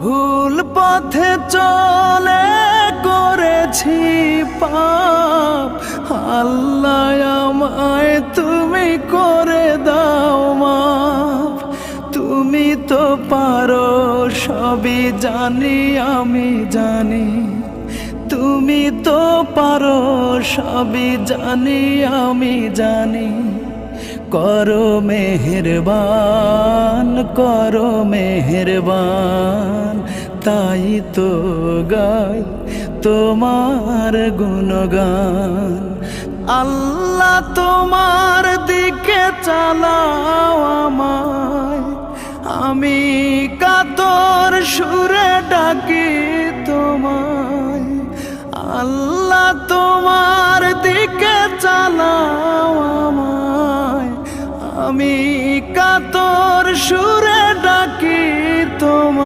ভুল পথে চলে করেছি পাপ, আল্লাহ আমায় তুমি করে দাও মাফ। তুমি তো পারো সবই জানি আমি জানি, তুমি তো পারো সবই জানি আমি জানি। করো মেহেরবান, করো মেহেরবান, তাই তো গাই তোমার গুণগান। আল্লাহ তোমার দিকে চালাও আমায়, আমি কাতর সুরে ডাকি তোমায়। আল্লাহ তোমার দিকে চালাও আমায়, আমি কাতর সুরে ডাকি তোমায়।